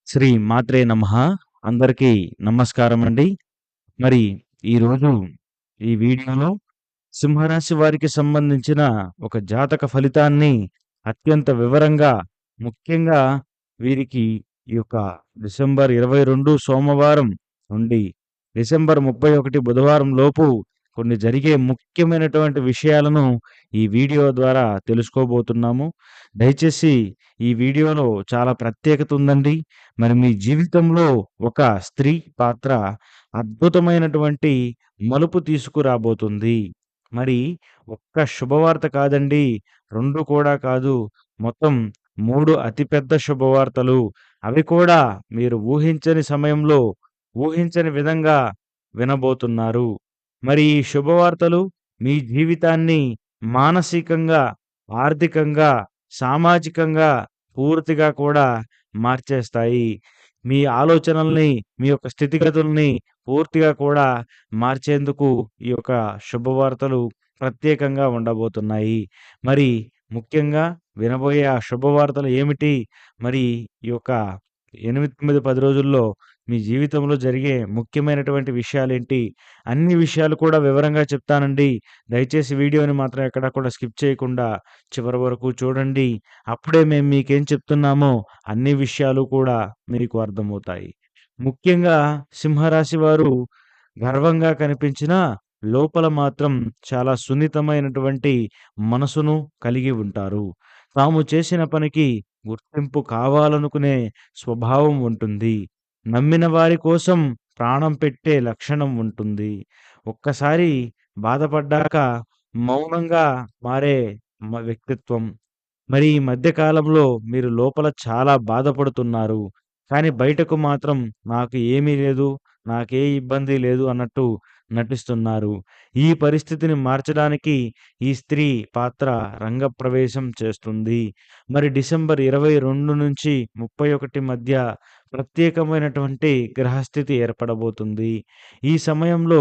శ్రీ మాత్రే నమః. అందరికీ నమస్కారమండి. మరి ఈరోజు ఈ వీడియోలో సింహరాశి వారికి సంబంధించిన ఒక జాతక ఫలితాన్ని అత్యంత వివరంగా, ముఖ్యంగా వీరికి ఈ యొక్క డిసెంబర్ 22 సోమవారం నుండి డిసెంబర్ 31 బుధవారం లోపు కొన్ని జరిగే ముఖ్యమైనటువంటి విషయాలను ఈ వీడియో ద్వారా తెలుసుకోబోతున్నాము. దయచేసి ఈ వీడియోలో చాలా ప్రత్యేకత ఉందండి. మరి మీ జీవితంలో ఒక స్త్రీ పాత్ర అద్భుతమైనటువంటి మలుపు తీసుకురాబోతుంది. మరి ఒక్క శుభవార్త కాదండి, 2 కూడా కాదు, మొత్తం 3 అతిపెద్ద శుభవార్తలు. అవి కూడా మీరు ఊహించని సమయంలో, ఊహించని విధంగా వినబోతున్నారు. మరి ఈ శుభవార్తలు మీ జీవితాన్ని మానసికంగా, ఆర్థికంగా, సామాజికంగా పూర్తిగా కూడా మార్చేస్తాయి. మీ ఆలోచనల్ని, మీ యొక్క స్థితిగతుల్ని పూర్తిగా కూడా మార్చేందుకు ఈ యొక్క శుభవార్తలు ప్రత్యేకంగా ఉండబోతున్నాయి. మరి ముఖ్యంగా వినబోయే ఆ శుభవార్తలు ఏమిటి? మరి ఈ యొక్క 8, 9, 10 రోజుల్లో మీ జీవితంలో జరిగే ముఖ్యమైనటువంటి విషయాలేంటి? అన్ని విషయాలు కూడా వివరంగా చెప్తానండి. దయచేసి వీడియోని మాత్రం ఎక్కడా కూడా స్కిప్ చేయకుండా చివరి వరకు చూడండి. అప్పుడే మేము మీకేం చెప్తున్నామో అన్ని విషయాలు కూడా మీకు అర్థమవుతాయి. ముఖ్యంగా సింహరాశి వారు గర్వంగా కనిపించినా లోపల మాత్రం చాలా సున్నితమైనటువంటి మనసును కలిగి ఉంటారు. తాము చేసిన పనికి గుర్తింపు కావాలనుకునే స్వభావం ఉంటుంది. నమ్మిన వారి కోసం ప్రాణం పెట్టే లక్షణం ఉంటుంది. ఒక్కసారి బాధపడ్డాక మౌనంగా మారే వ్యక్తిత్వం. మరి ఈ మధ్య కాలంలో మీరు లోపల చాలా బాధపడుతున్నారు. కానీ బయటకు మాత్రం నాకు ఏమీ లేదు, నాకే ఇబ్బంది లేదు అన్నట్టు నటిస్తున్నారు. ఈ పరిస్థితిని మార్చడానికి ఈ స్త్రీ పాత్ర రంగప్రవేశం చేస్తుంది. మరి డిసెంబర్ 22 నుంచి 31 మధ్య ప్రత్యేకమైనటువంటి గ్రహస్థితి ఏర్పడబోతుంది. ఈ సమయంలో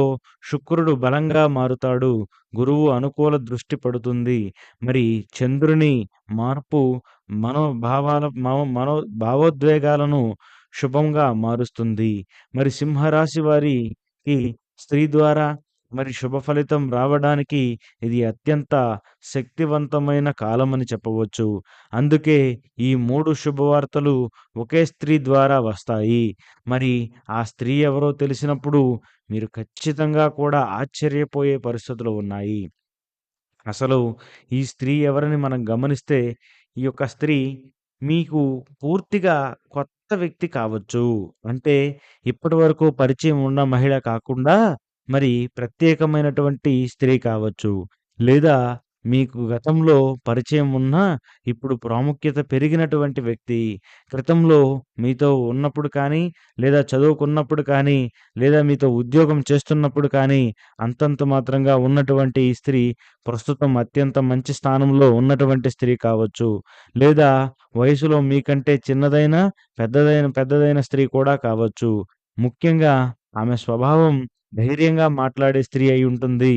శుక్రుడు బలంగా మారుతాడు. గురువు అనుకూల దృష్టి పడుతుంది. మరి చంద్రుని మార్పు భావోద్వేగాలను శుభంగా మారుస్తుంది. మరి సింహరాశి వారికి స్త్రీ ద్వారా మరి శుభ ఫలితం రావడానికి ఇది అత్యంత శక్తివంతమైన కాలమని చెప్పవచ్చు. అందుకే ఈ 3 శుభవార్తలు ఒకే స్త్రీ ద్వారా వస్తాయి. మరి ఆ స్త్రీ ఎవరో తెలిసినప్పుడు మీరు ఖచ్చితంగా కూడా ఆశ్చర్యపోయే పరిస్థితులు ఉన్నాయి. అసలు ఈ స్త్రీ ఎవరని మనం గమనిస్తే, ఈ యొక్క స్త్రీ మీకు పూర్తిగా కొత్త వ్యక్తి కావచ్చు. అంటే ఇప్పటివరకు పరిచయం ఉన్న మహిళ కాకుండా, మరి ప్రత్యేకమైనటువంటి స్త్రీ కావచ్చు. లేదా మీకు గతంలో పరిచయం ఉన్న, ఇప్పుడు ప్రాముఖ్యత పెరిగినటువంటి వ్యక్తి. క్రితంలో మీతో ఉన్నప్పుడు కానీ, లేదా చదువుకున్నప్పుడు కానీ, లేదా మీతో ఉద్యోగం చేస్తున్నప్పుడు కానీ, అంతంత మాత్రంగా ఉన్నటువంటి ఈ స్త్రీ ప్రస్తుతం అత్యంత మంచి స్థానంలో ఉన్నటువంటి స్త్రీ కావచ్చు. లేదా వయసులో మీకంటే చిన్నదైన, పెద్దదైన స్త్రీ కూడా కావచ్చు. ముఖ్యంగా ఆమె స్వభావం ధైర్యంగా మాట్లాడే స్త్రీ అయ్యుంటుంది.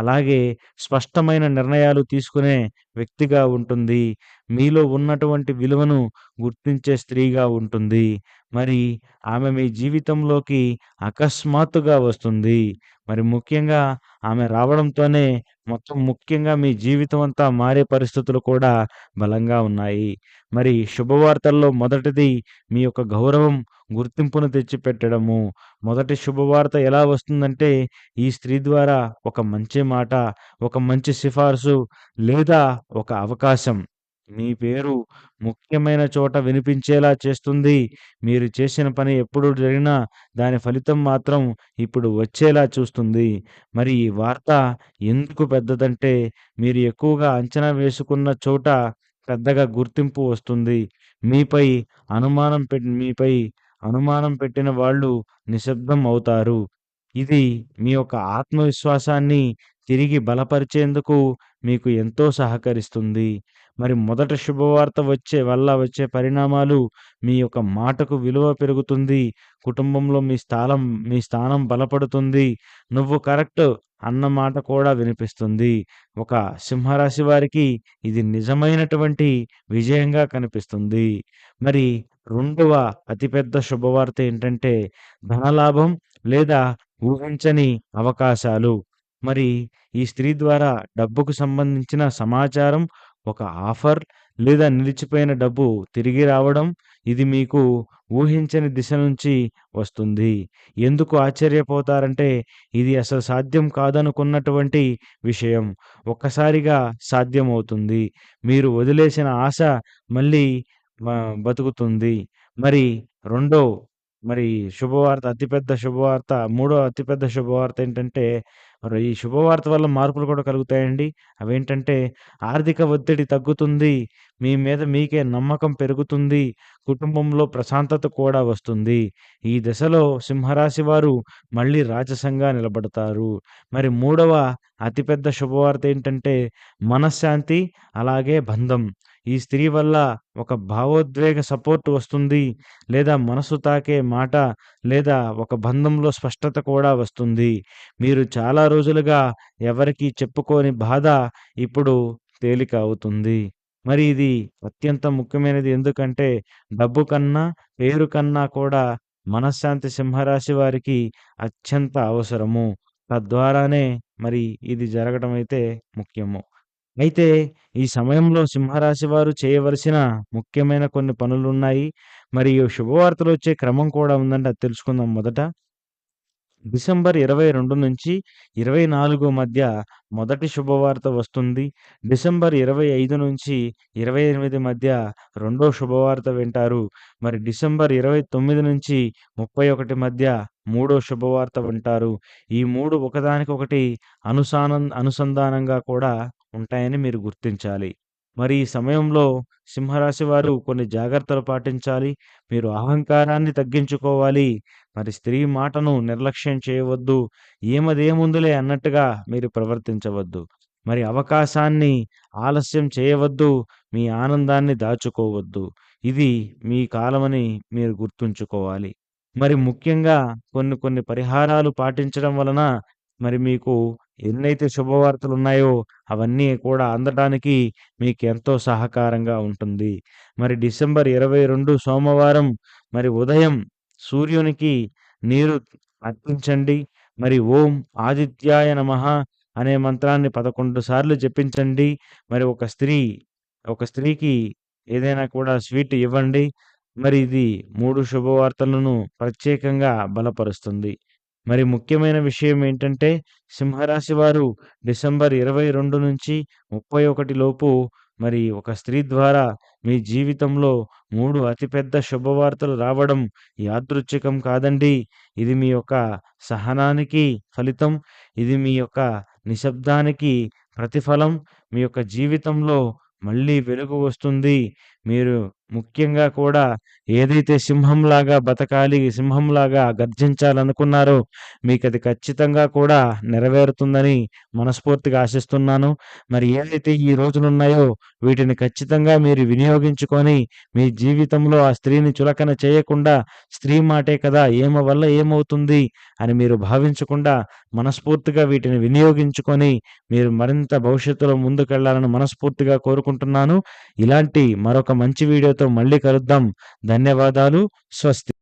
అలాగే స్పష్టమైన నిర్ణయాలు తీసుకునే వ్యక్తిగా ఉంటుంది. మీలో ఉన్నటువంటి విలువను గుర్తించే స్త్రీగా ఉంటుంది. మరి ఆమె మీ జీవితంలోకి అకస్మాత్తుగా వస్తుంది. మరి ముఖ్యంగా ఆమె రావడంతోనే మొత్తం ముఖ్యంగా మీ జీవితం అంతా మారే పరిస్థితులు కూడా బలంగా ఉన్నాయి. మరి శుభవార్తల్లో మొదటిది మీ యొక్క గౌరవం, గుర్తింపును తెచ్చిపెట్టడము. మొదటి శుభవార్త ఎలా వస్తుందంటే, ఈ స్త్రీ ద్వారా ఒక మంచి మాట, ఒక మంచి సిఫార్సు లేదా ఒక అవకాశం. మీ పేరు ముఖ్యమైన చోట వినిపించేలా చేస్తుంది. మీరు చేసిన పని ఎప్పుడు జరిగినా దాని ఫలితం మాత్రం ఇప్పుడు వచ్చేలా చూస్తుంది. మరి ఈ వార్త ఎందుకు పెద్దదంటే, మీరు ఎక్కువగా అంచనా వేసుకున్న చోట పెద్దగా గుర్తింపు వస్తుంది. మీపై మీపై అనుమానం పెట్టిన వాళ్ళు నిశ్శబ్దం అవుతారు. ఇది మీ యొక్క ఆత్మవిశ్వాసాన్ని తిరిగి బలపరిచేందుకు మీకు ఎంతో సహకరిస్తుంది. మరి మొదట శుభవార్త వచ్చే పరిణామాలు మీ యొక్క మాటకు విలువ పెరుగుతుంది. కుటుంబంలో మీ స్థానం బలపడుతుంది. నువ్వు కరెక్ట్ అన్న మాట కూడా వినిపిస్తుంది. ఒక సింహరాశి వారికి ఇది నిజమైనటువంటి విజయంగా కనిపిస్తుంది. మరి రెండవ అతిపెద్ద శుభవార్త ఏంటంటే ధనలాభం లేదా ఊహించని అవకాశాలు. మరి ఈ స్త్రీ ద్వారా డబ్బుకు సంబంధించిన సమాచారం, ఒక ఆఫర్ లేదా నిలిచిపోయిన డబ్బు తిరిగి రావడం, ఇది మీకు ఊహించని దిశ నుంచి వస్తుంది. ఎందుకు ఆశ్చర్యపోతారంటే ఇది అసలు సాధ్యం కాదనుకున్నటువంటి విషయం ఒక్కసారిగా సాధ్యమవుతుంది. మీరు వదిలేసిన ఆశ మళ్ళీ మ బతుకుతుంది. మరి రెండో మరి శుభవార్త, అతిపెద్ద శుభవార్త, మూడో అతిపెద్ద శుభవార్త ఏంటంటే, మరి ఈ శుభవార్త వల్ల మార్పులు కూడా కలుగుతాయండి. అవేంటంటే ఆర్థిక ఒత్తిడి తగ్గుతుంది. మీ మీద మీకే నమ్మకం పెరుగుతుంది. కుటుంబంలో ప్రశాంతత కూడా వస్తుంది. ఈ దశలో సింహరాశి వారు మళ్ళీ రాజసంగా నిలబడతారు. మరి మూడవ అతిపెద్ద శుభవార్త ఏంటంటే మనశ్శాంతి, అలాగే బంధం. ఈ స్త్రీ వల్ల ఒక భావోద్వేగ సపోర్ట్ వస్తుంది. లేదా మనసు తాకే మాట, లేదా ఒక బంధంలో స్పష్టత కూడా వస్తుంది. మీరు చాలా రోజులుగా ఎవరికీ చెప్పుకోని బాధ ఇప్పుడు తేలిక అవుతుంది. మరి ఇది అత్యంత ముఖ్యమైనది. ఎందుకంటే డబ్బు కన్నా, పేరు కన్నా కూడా మనశ్శాంతి సింహరాశి వారికి అత్యంత అవసరము. తద్వారానే మరి ఇది జరగడం అయితే ముఖ్యము. అయితే ఈ సమయంలో సింహరాశి వారు చేయవలసిన ముఖ్యమైన కొన్ని పనులున్నాయి. మరియు శుభవార్తలొచ్చే క్రమం కూడా ఉందండి. అది తెలుసుకుందాం మొదట. డిసెంబర్ 22 నుంచి 24 మధ్య మొదటి శుభవార్త వస్తుంది. డిసెంబర్ 25 నుంచి 28 మధ్య రెండో శుభవార్త వింటారు. మరి డిసెంబర్ 29 నుంచి 31 మధ్య మూడో శుభవార్త వింటారు. ఈ 3 ఒకదానికొకటి అనుసంధానంగా కూడా ఉంటాయని మీరు గుర్తించాలి. మరి ఈ సమయంలో సింహరాశి వారు కొన్ని జాగ్రత్తలు పాటించాలి. మీరు అహంకారాన్ని తగ్గించుకోవాలి. మరి స్త్రీ మాటను నిర్లక్ష్యం చేయవద్దు. ఏమదేముందులే అన్నట్టుగా మీరు ప్రవర్తించవద్దు. మరి అవకాశాన్ని ఆలస్యం చేయవద్దు. మీ ఆనందాన్ని దాచుకోవద్దు. ఇది మీ కాలమని మీరు గుర్తుంచుకోవాలి. మరి ముఖ్యంగా కొన్ని కొన్ని పరిహారాలు పాటించడం వలన మరి మీకు ఎన్నైతే శుభవార్తలున్నాయో అవన్నీ కూడా అందటానికి మీకెంతో సహకారంగా ఉంటుంది. మరి డిసెంబర్ 22 సోమవారం మరి ఉదయం సూర్యునికి నీరు అర్పించండి. మరి ఓం ఆదిత్యాయ నమః అనే మంత్రాన్ని 11 సార్లు జపించండి. మరి ఒక స్త్రీకి ఏదైనా కూడా స్వీట్ ఇవ్వండి. మరి ఇది 3 శుభవార్తలను ప్రత్యేకంగా బలపరుస్తుంది. మరి ముఖ్యమైన విషయం ఏంటంటే సింహరాశి వారు డిసెంబర్ 22 నుంచి 31 లోపు మరి ఒక స్త్రీ ద్వారా మీ జీవితంలో 3 అతిపెద్ద శుభవార్తలు రావడం యాదృచ్ఛికం కాదండి. ఇది మీ యొక్క సహనానికి ఫలితం. ఇది మీ యొక్క నిశ్శబ్దానికి ప్రతిఫలం. మీ యొక్క జీవితంలో మళ్ళీ వెలుగు వస్తుంది. మీరు ముఖ్యంగా కూడా ఏదైతే సింహంలాగా బతకాలి, సింహంలాగా గర్జించాలనుకున్నారో మీకది ఖచ్చితంగా కూడా నెరవేరుతుందని మనస్ఫూర్తిగా ఆశిస్తున్నాను. మరి ఏదైతే ఈ రోజులున్నాయో వీటిని ఖచ్చితంగా మీరు వినియోగించుకొని మీ జీవితంలో ఆ స్త్రీని చులకన చేయకుండా, స్త్రీ మాటే కదా ఈమె వల్ల ఏమవుతుంది అని మీరు భావించకుండా మనస్ఫూర్తిగా వీటిని వినియోగించుకొని మీరు మరింత భవిష్యత్తులో ముందుకెళ్లాలని మనస్ఫూర్తిగా కోరుకుంటున్నాను. ఇలాంటి మరొక మంచి వీడియోతో మళ్ళీ కలుద్దాం. ధన్యవాదాలు. స్వస్తి.